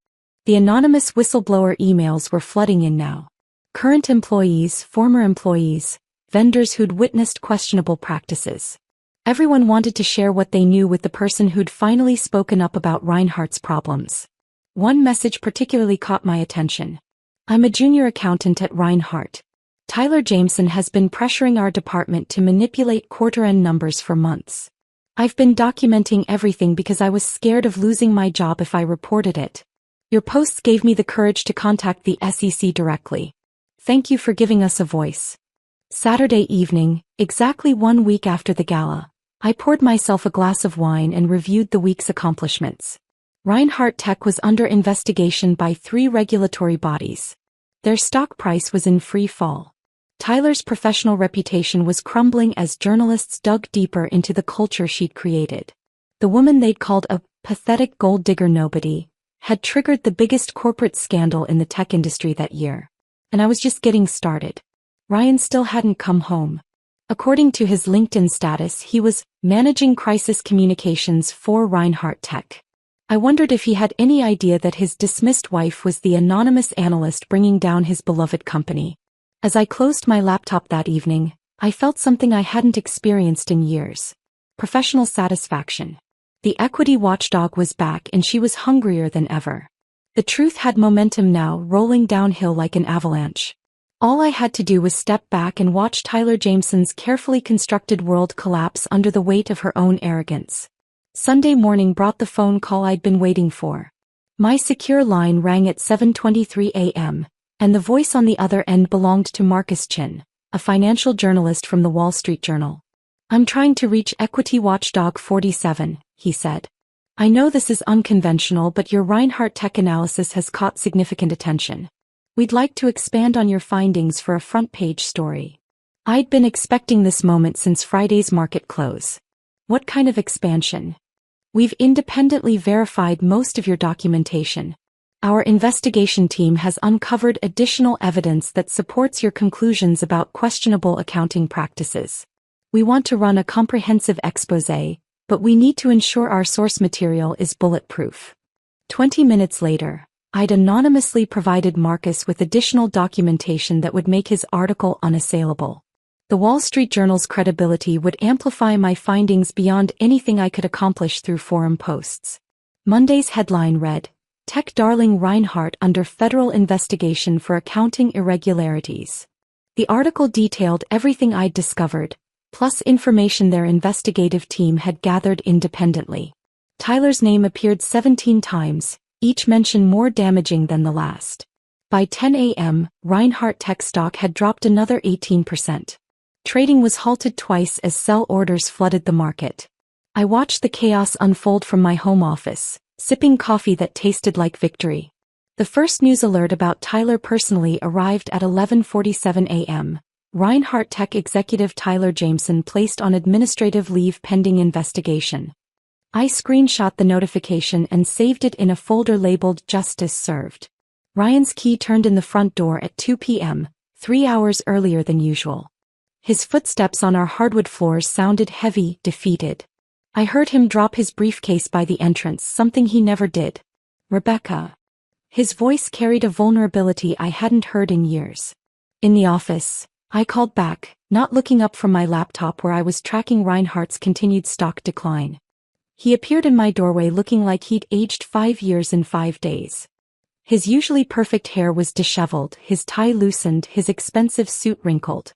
The anonymous whistleblower emails were flooding in now. Current employees, former employees, vendors who'd witnessed questionable practices. Everyone wanted to share what they knew with the person who'd finally spoken up about Reinhardt's problems. One message particularly caught my attention. I'm a junior accountant at Reinhardt. Tyler Jameson has been pressuring our department to manipulate quarter-end numbers for months. I've been documenting everything because I was scared of losing my job if I reported it. Your posts gave me the courage to contact the SEC directly. Thank you for giving us a voice. Saturday evening, exactly 1 week after the gala, I poured myself a glass of wine and reviewed the week's accomplishments. Reinhardt Tech was under investigation by 3 regulatory bodies. Their stock price was in free fall. Tyler's professional reputation was crumbling as journalists dug deeper into the culture she'd created. The woman they'd called a pathetic gold digger nobody had triggered the biggest corporate scandal in the tech industry that year. And I was just getting started. Ryan still hadn't come home. According to his LinkedIn status, he was managing crisis communications for Reinhardt Tech. I wondered if he had any idea that his dismissed wife was the anonymous analyst bringing down his beloved company. As I closed my laptop that evening, I felt something I hadn't experienced in years. Professional satisfaction. The equity watchdog was back and she was hungrier than ever. The truth had momentum now, rolling downhill like an avalanche. All I had to do was step back and watch Tyler Jameson's carefully constructed world collapse under the weight of her own arrogance. Sunday morning brought the phone call I'd been waiting for. My secure line rang at 7:23 a.m., and the voice on the other end belonged to Marcus Chin, a financial journalist from the Wall Street Journal. I'm trying to reach Equity Watchdog 47, he said. I know this is unconventional, but your Reinhardt Tech analysis has caught significant attention. We'd like to expand on your findings for a front-page story. I'd been expecting this moment since Friday's market close. What kind of expansion? We've independently verified most of your documentation. Our investigation team has uncovered additional evidence that supports your conclusions about questionable accounting practices. We want to run a comprehensive exposé, but we need to ensure our source material is bulletproof. 20 minutes later, I'd anonymously provided Marcus with additional documentation that would make his article unassailable. The Wall Street Journal's credibility would amplify my findings beyond anything I could accomplish through forum posts. Monday's headline read, Tech darling Reinhardt under federal investigation for accounting irregularities. The article detailed everything I'd discovered, plus information their investigative team had gathered independently. Tyler's name appeared 17 times, each mention more damaging than the last. By 10 a.m., Reinhardt Tech stock had dropped another 18%. Trading was halted twice as sell orders flooded the market. I watched the chaos unfold from my home office, sipping coffee that tasted like victory. The first news alert about Tyler personally arrived at 11:47 a.m. Reinhardt Tech executive Tyler Jameson placed on administrative leave pending investigation. I screenshot the notification and saved it in a folder labeled Justice Served. Ryan's key turned in the front door at 2 p.m., 3 hours earlier than usual. His footsteps on our hardwood floors sounded heavy, defeated. I heard him drop his briefcase by the entrance, something he never did. "Rebecca." His voice carried a vulnerability I hadn't heard in years. "In the office," I called back, not looking up from my laptop where I was tracking Reinhardt's continued stock decline. He appeared in my doorway looking like he'd aged 5 years in 5 days. His usually perfect hair was disheveled, his tie loosened, his expensive suit wrinkled.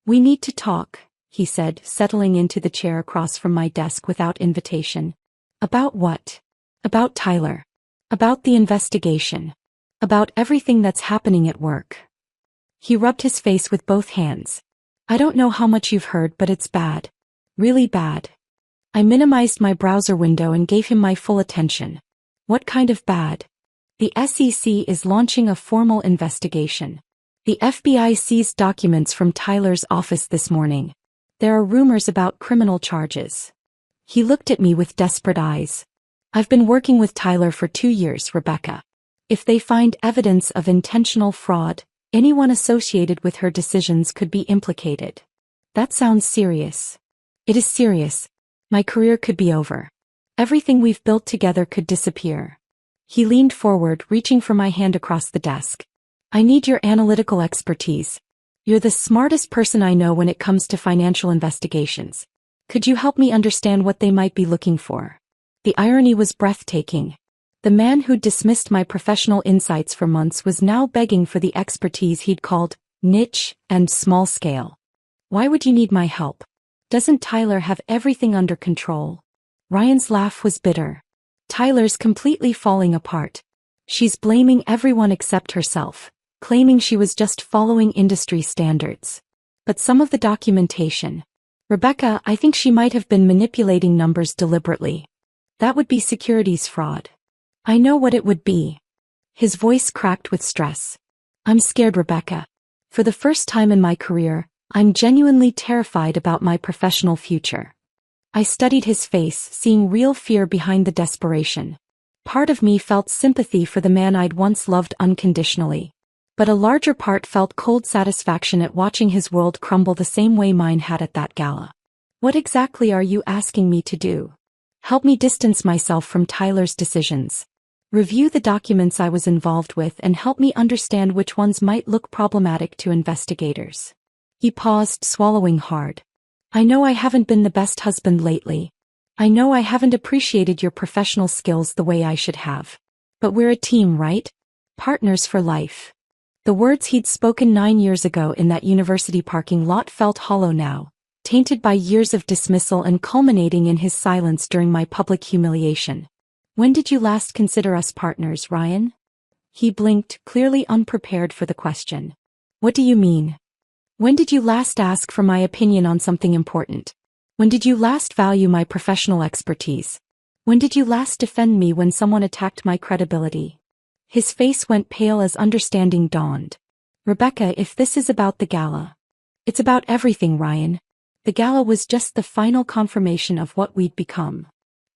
"We need to talk," he said, settling into the chair across from my desk without invitation. "About what?" "About Tyler. About the investigation. About everything that's happening at work." He rubbed his face with both hands. "I don't know how much you've heard, but it's bad. Really bad." I minimized my browser window and gave him my full attention. "What kind of bad?" "The SEC is launching a formal investigation. The FBI seized documents from Tyler's office this morning. There are rumors about criminal charges." He looked at me with desperate eyes. "I've been working with Tyler for 2 years, Rebecca. If they find evidence of intentional fraud, anyone associated with her decisions could be implicated." "That sounds serious." "It is serious. My career could be over. Everything we've built together could disappear." He leaned forward, reaching for my hand across the desk. "I need your analytical expertise. You're the smartest person I know when it comes to financial investigations. Could you help me understand what they might be looking for?" The irony was breathtaking. The man who'd dismissed my professional insights for months was now begging for the expertise he'd called niche and small scale. "Why would you need my help? Doesn't Tyler have everything under control?" Ryan's laugh was bitter. "Tyler's completely falling apart. She's blaming everyone except herself, claiming she was just following industry standards. But some of the documentation. Rebecca, I think she might have been manipulating numbers deliberately. That would be securities fraud." "I know what it would be." His voice cracked with stress. "I'm scared, Rebecca. For the first time in my career, I'm genuinely terrified about my professional future." I studied his face, seeing real fear behind the desperation. Part of me felt sympathy for the man I'd once loved unconditionally. But a larger part felt cold satisfaction at watching his world crumble the same way mine had at that gala. "What exactly are you asking me to do?" "Help me distance myself from Tyler's decisions. Review the documents I was involved with and help me understand which ones might look problematic to investigators." He paused, swallowing hard. "I know I haven't been the best husband lately. I know I haven't appreciated your professional skills the way I should have. But we're a team, right? Partners for life." The words he'd spoken 9 years ago in that university parking lot felt hollow now, tainted by years of dismissal and culminating in his silence during my public humiliation. "When did you last consider us partners, Ryan?" He blinked, clearly unprepared for the question. "What do you mean? When did you last ask for my opinion on something important? When did you last value my professional expertise? When did you last defend me when someone attacked my credibility?" His face went pale as understanding dawned. "Rebecca, if this is about the gala..." "It's about everything, Ryan. The gala was just the final confirmation of what we'd become."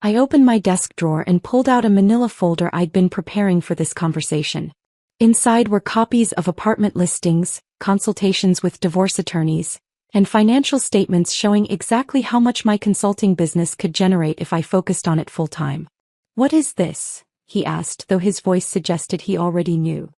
I opened my desk drawer and pulled out a manila folder I'd been preparing for this conversation. Inside were copies of apartment listings, consultations with divorce attorneys, and financial statements showing exactly how much my consulting business could generate if I focused on it full-time. "What is this?" he asked, though his voice suggested he already knew.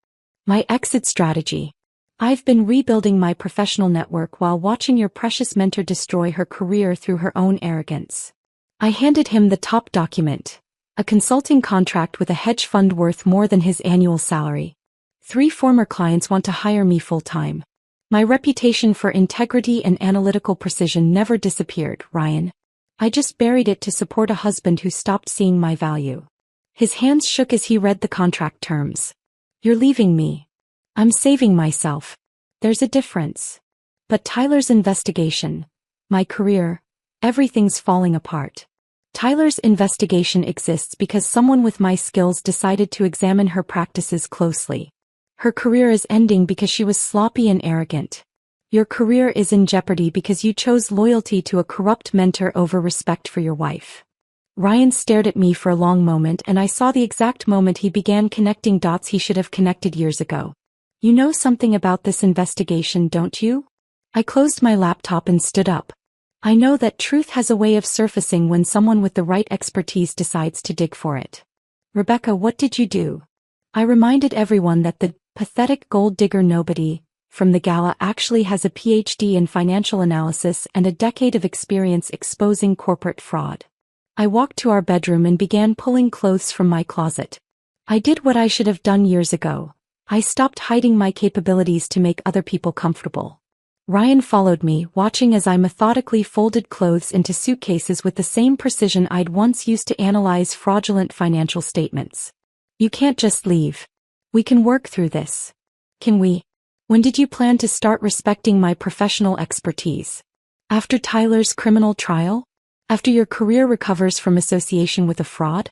"My exit strategy. I've been rebuilding my professional network while watching your precious mentor destroy her career through her own arrogance." I handed him the top document, a consulting contract with a hedge fund worth more than his annual salary. 3 former clients want to hire me full-time. My reputation for integrity and analytical precision never disappeared, Ryan. I just buried it to support a husband who stopped seeing my value. His hands shook as he read the contract terms. "You're leaving me. I'm saving myself. There's a difference. But Tyler's investigation, my career, everything's falling apart." Tyler's investigation exists because someone with my skills decided to examine her practices closely. Her career is ending because she was sloppy and arrogant. Your career is in jeopardy because you chose loyalty to a corrupt mentor over respect for your wife. Ryan stared at me for a long moment, and I saw the exact moment he began connecting dots he should have connected years ago. You know something about this investigation, don't you? I closed my laptop and stood up. I know that truth has a way of surfacing when someone with the right expertise decides to dig for it. Rebecca, what did you do? I reminded everyone that the pathetic gold digger nobody from the Gala actually has a PhD in financial analysis and a decade of experience exposing corporate fraud. I walked to our bedroom and began pulling clothes from my closet. I did what I should have done years ago. I stopped hiding my capabilities to make other people comfortable. Ryan followed me, watching as I methodically folded clothes into suitcases with the same precision I'd once used to analyze fraudulent financial statements. You can't just leave. We can work through this. Can we? When did you plan to start respecting my professional expertise? After Tyler's criminal trial? After your career recovers from association with a fraud?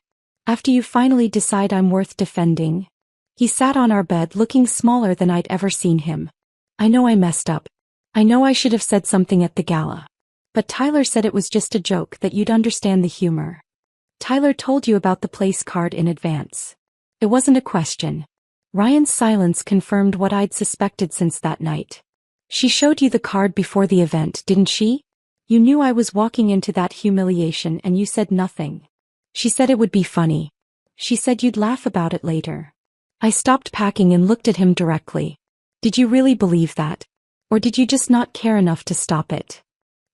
After you finally decide I'm worth defending? He sat on our bed looking smaller than I'd ever seen him. I know I messed up. I know I should have said something at the Gala. But Tyler said it was just a joke, that you'd understand the humor. Tyler told you about the place card in advance. It wasn't a question. Ryan's silence confirmed what I'd suspected since that night. She showed you the card before the event, didn't she? You knew I was walking into that humiliation and you said nothing. She said it would be funny. She said you'd laugh about it later. I stopped packing and looked at him directly. Did you really believe that? Or did you just not care enough to stop it?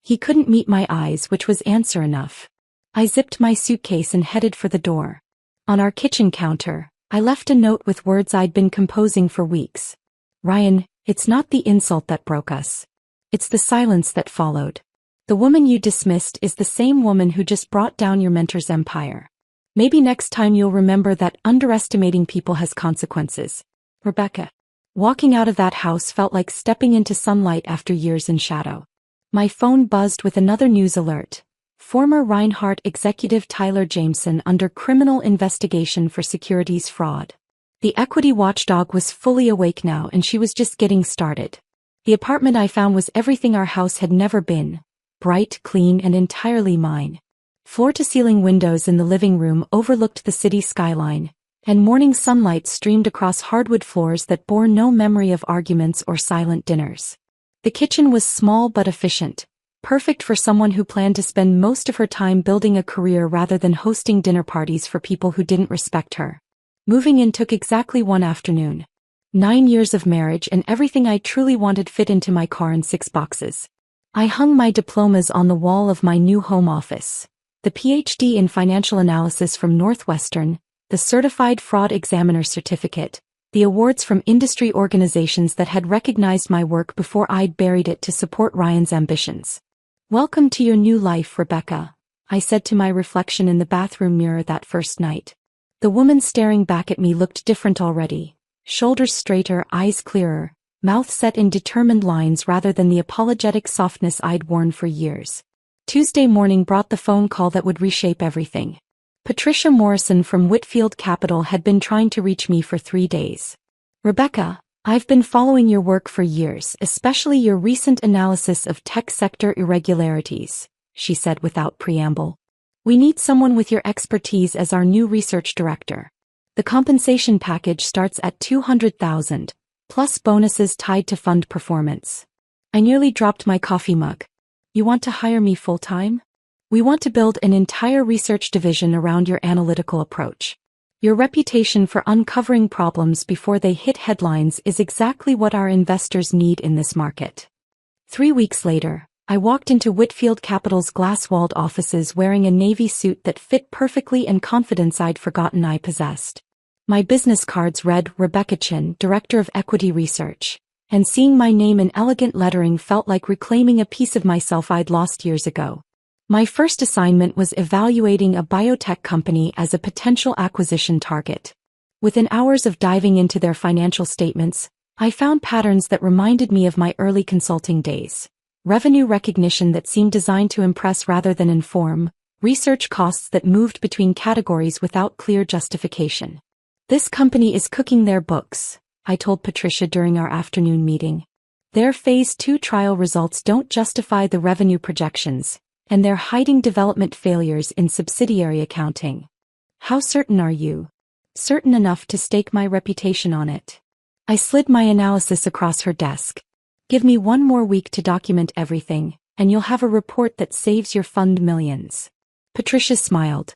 He couldn't meet my eyes, which was answer enough. I zipped my suitcase and headed for the door. On our kitchen counter, I left a note with words I'd been composing for weeks. Ryan, it's not the insult that broke us. It's the silence that followed. The woman you dismissed is the same woman who just brought down your mentor's empire. Maybe next time you'll remember that underestimating people has consequences. Rebecca. Walking out of that house felt like stepping into sunlight after years in shadow. My phone buzzed with another news alert. Former Reinhardt executive Tyler Jameson under criminal investigation for securities fraud. The equity watchdog was fully awake now, and she was just getting started. The apartment I found was everything our house had never been. Bright, clean, and entirely mine. Floor-to-ceiling windows in the living room overlooked the city skyline, and morning sunlight streamed across hardwood floors that bore no memory of arguments or silent dinners. The kitchen was small but efficient, perfect for someone who planned to spend most of her time building a career rather than hosting dinner parties for people who didn't respect her. Moving in took exactly 1 afternoon. 9 years of marriage and everything I truly wanted fit into my car in 6 boxes. I hung my diplomas on the wall of my new home office. The PhD in financial analysis from Northwestern, the Certified Fraud Examiner certificate, the awards from industry organizations that had recognized my work before I'd buried it to support Ryan's ambitions. Welcome to your new life, Rebecca, I said to my reflection in the bathroom mirror that first night. The woman staring back at me looked different already. Shoulders straighter, eyes clearer, mouth set in determined lines rather than the apologetic softness I'd worn for years. Tuesday morning brought the phone call that would reshape everything. Patricia Morrison from Whitfield Capital had been trying to reach me for 3 days. Rebecca, I've been following your work for years, especially your recent analysis of tech sector irregularities, she said without preamble. We need someone with your expertise as our new research director. The compensation package starts at $200,000, plus bonuses tied to fund performance. I nearly dropped my coffee mug. You want to hire me full-time? We want to build an entire research division around your analytical approach. Your reputation for uncovering problems before they hit headlines is exactly what our investors need in this market. 3 weeks later, I walked into Whitfield Capital's glass-walled offices wearing a navy suit that fit perfectly and confidence I'd forgotten I possessed. My business cards read Rebecca Chin, Director of Equity Research, and seeing my name in elegant lettering felt like reclaiming a piece of myself I'd lost years ago. My first assignment was evaluating a biotech company as a potential acquisition target. Within hours of diving into their financial statements, I found patterns that reminded me of my early consulting days. Revenue recognition that seemed designed to impress rather than inform, Research costs that moved between categories without clear justification. This company is cooking their books, I told Patricia during our afternoon meeting. Their Phase 2 trial results don't justify the revenue projections, and they're hiding development failures in subsidiary accounting. How certain are you? Certain enough to stake my reputation on it. I slid my analysis across her desk. Give me one more week to document everything, and you'll have a report that saves your fund millions. Patricia smiled.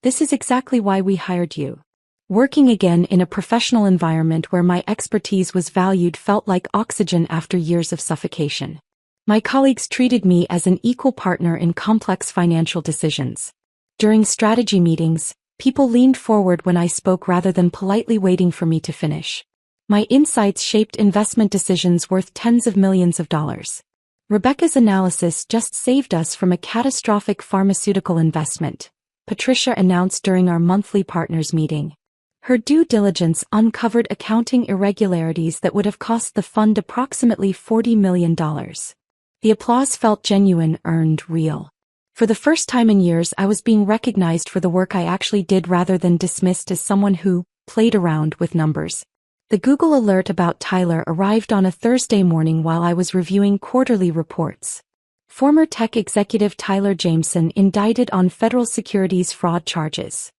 This is exactly why we hired you. Working again in a professional environment where my expertise was valued felt like oxygen after years of suffocation. My colleagues treated me as an equal partner in complex financial decisions. During strategy meetings, people leaned forward when I spoke rather than politely waiting for me to finish. My insights shaped investment decisions worth tens of millions of dollars. Rebecca's analysis just saved us from a catastrophic pharmaceutical investment, Patricia announced during our monthly partners meeting. Her due diligence uncovered accounting irregularities that would have cost the fund approximately $40 million. The applause felt genuine, earned, real. For the first time in years, I was being recognized for the work I actually did rather than dismissed as someone who played around with numbers. The Google alert about Tyler arrived on a Thursday morning while I was reviewing quarterly reports. Former tech executive Tyler Jameson indicted on federal securities fraud charges.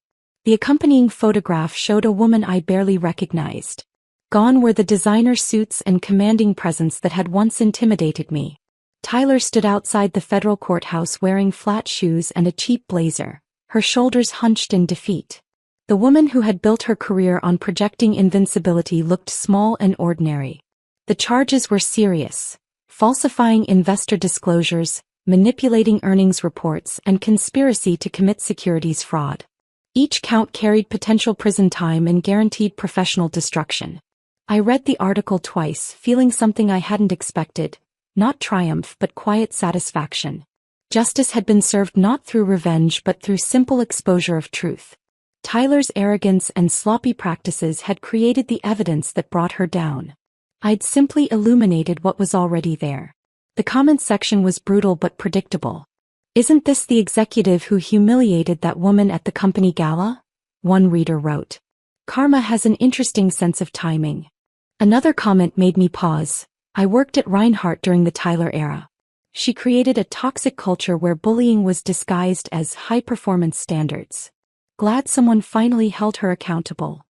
The accompanying photograph showed a woman I barely recognized. Gone were the designer suits and commanding presence that had once intimidated me. Tyler stood outside the federal courthouse wearing flat shoes and a cheap blazer, her shoulders hunched in defeat. The woman who had built her career on projecting invincibility looked small and ordinary. The charges were serious: falsifying investor disclosures, manipulating earnings reports, and conspiracy to commit securities fraud. Each count carried potential prison time and guaranteed professional destruction. I read the article twice, feeling something I hadn't expected, not triumph but quiet satisfaction. Justice had been served not through revenge but through simple exposure of truth. Tyler's arrogance and sloppy practices had created the evidence that brought her down. I'd simply illuminated what was already there. The comment section was brutal but predictable. "Isn't this the executive who humiliated that woman at the company gala?" one reader wrote. "Karma has an interesting sense of timing." Another comment made me pause. "I worked at Reinhardt during the Tyler era. She created a toxic culture where bullying was disguised as high-performance standards. Glad someone finally held her accountable."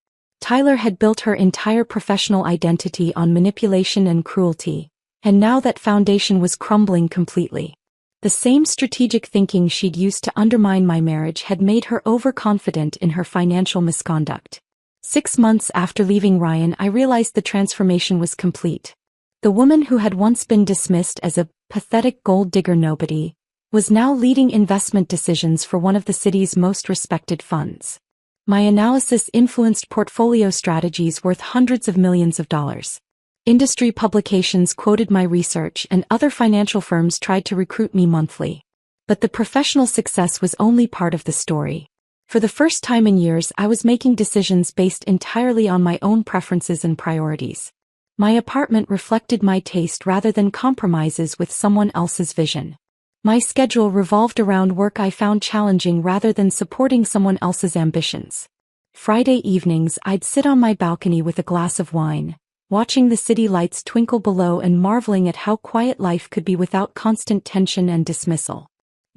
Tyler had built her entire professional identity on manipulation and cruelty, and now that foundation was crumbling completely. The same strategic thinking she'd used to undermine my marriage had made her overconfident in her financial misconduct. 6 months after leaving Ryan, I realized the transformation was complete. The woman who had once been dismissed as a pathetic gold digger nobody was now leading investment decisions for one of the city's most respected funds. My analysis influenced portfolio strategies worth hundreds of millions of dollars. Industry publications quoted my research and other financial firms tried to recruit me monthly. But the professional success was only part of the story. For the first time in years, I was making decisions based entirely on my own preferences and priorities. My apartment reflected my taste rather than compromises with someone else's vision. My schedule revolved around work I found challenging rather than supporting someone else's ambitions. Friday evenings, I'd sit on my balcony with a glass of wine, watching the city lights twinkle below and marveling at how quiet life could be without constant tension and dismissal.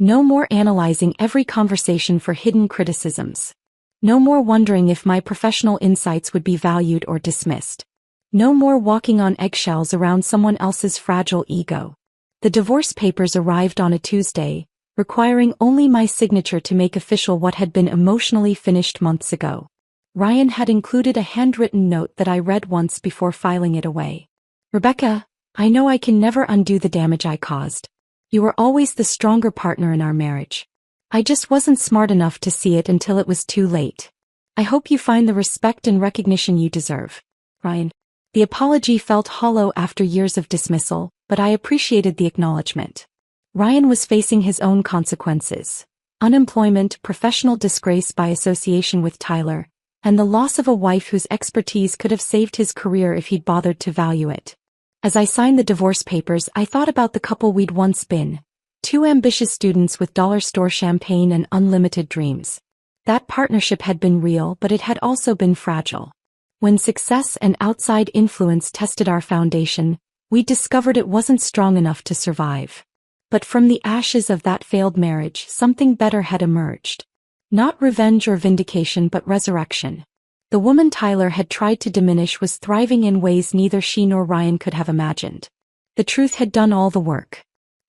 No more analyzing every conversation for hidden criticisms. No more wondering if my professional insights would be valued or dismissed. No more walking on eggshells around someone else's fragile ego. The divorce papers arrived on a Tuesday, requiring only my signature to make official what had been emotionally finished months ago. Ryan had included a handwritten note that I read once before filing it away. "Rebecca, I know I can never undo the damage I caused. You were always the stronger partner in our marriage. I just wasn't smart enough to see it until it was too late. I hope you find the respect and recognition you deserve, Ryan." The apology felt hollow after years of dismissal, but I appreciated the acknowledgement. Ryan was facing his own consequences: unemployment, professional disgrace by association with Tyler, and the loss of a wife whose expertise could have saved his career if he'd bothered to value it. As I signed the divorce papers, I thought about the couple we'd once been, Two ambitious students with dollar store champagne and unlimited dreams. That partnership had been real, but it had also been fragile. When success and outside influence tested our foundation, we discovered it wasn't strong enough to survive. But from the ashes of that failed marriage, something better had emerged. Not revenge or vindication, but resurrection. The woman Tyler had tried to diminish was thriving in ways neither she nor Ryan could have imagined. The truth had done all the work.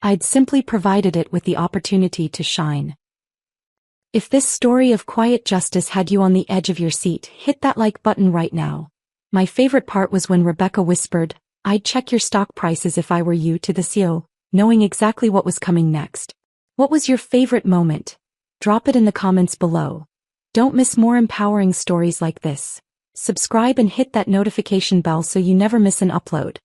I'd simply provided it with the opportunity to shine. If this story of quiet justice had you on the edge of your seat, hit that like button right now. My favorite part was when Rebecca whispered, "I'd check your stock prices if I were you," to the CEO, knowing exactly what was coming next. What was your favorite moment? Drop it in the comments below. Don't miss more empowering stories like this. Subscribe and hit that notification bell so you never miss an upload.